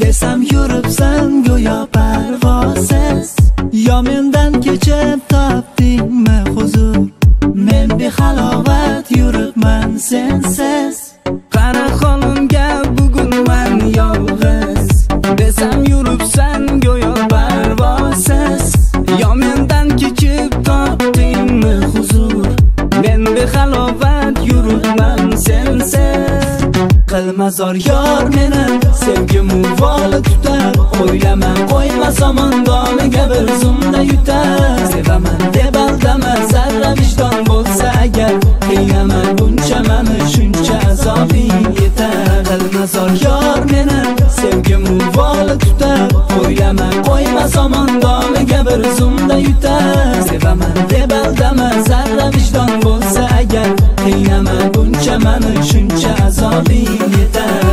Desam yuribsan go'yo parvozsiz, yo mendan kechib topdingmi huzur? Men behalovat yuribman sensiz. Qara holimga bugun men yolg'iz, desam yuribsan go'yo parvozsiz, yo mendan kechib topdingmi huzur? Men behalovat yuribman sensiz. Qilma zor yor meni, sevgim uvoli tutar, o'ylama qo'yma somondoniga bir zumda yutar. Sevaman deb aldama, zarra vijdon bo'lsa agar, qiynama buncha mani, shuncha azobing yetar. Qilma zor yor meni, sevgim uvoli tutar, o'ylama qo'yma somondoniga bir zumda yutar. Sevaman deb aldama, zarra vijdon bo'lsa agar, qiynama buncha mani, shuncha azobing yetar.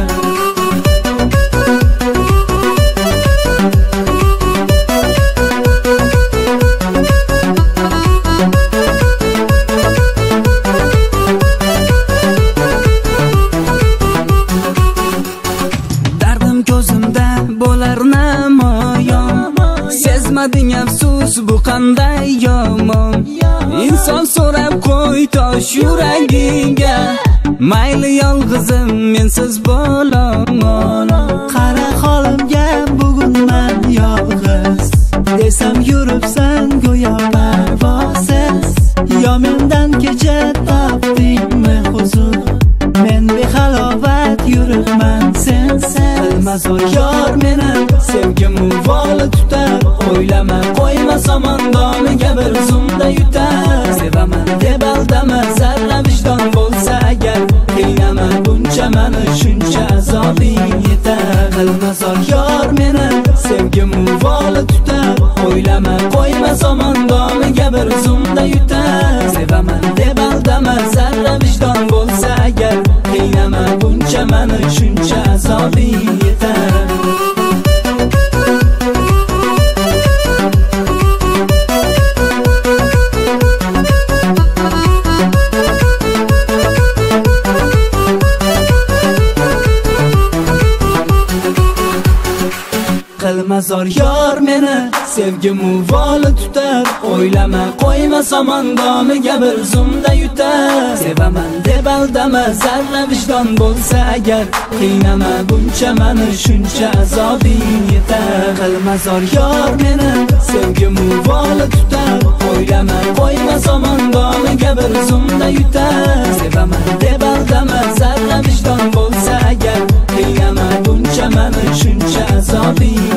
Dardim ko'zimda bo'lar namoyon, sezmading afsus bu qanday yomon. Inson so'rab qo'y tosh yuragiga, mayli yolg'izim mensiz bo'laman. Qara holimga bugun men yolg'iz, desam yuribsan go'yo parvozsiz, yo mendan kechib topdingmi huzur? Men behalovat yuribman sensiz. Qilma zo'r yor meni, sevgim uvoli tutar, o'ylama qo'yma somondoniga bir zumda yutar. Sevaman deb aldama, zarra vijdon bo'lsa agar, qiynama buncha mani, shuncha azobing yetar. Qilma zo'r yor meni, sevgim uvoli tutar, o'ylama qo'yma somondoniga bir zumda yutar. Sevaman deb aldama, zarra vijdon bo'lsa agar, qiynama buncha mani, shuncha azobing yetar. Qilma zor yor meni, sevgim uvoli tutar, o'ylama qo'yma somondoniga bir zumda yutar. Sevaman deb aldama, zarra vijdon bo'lsa agar, qiynama buncha mani, shuncha azobing yetar. Qilma zor yor meni, sevgim uvoli tutar, o'ylama qo'yma somondoniga bir zumda yutar. Sevaman deb aldama, zarra vijdon bo'lsa agar, qiynama buncha mani, shuncha azobing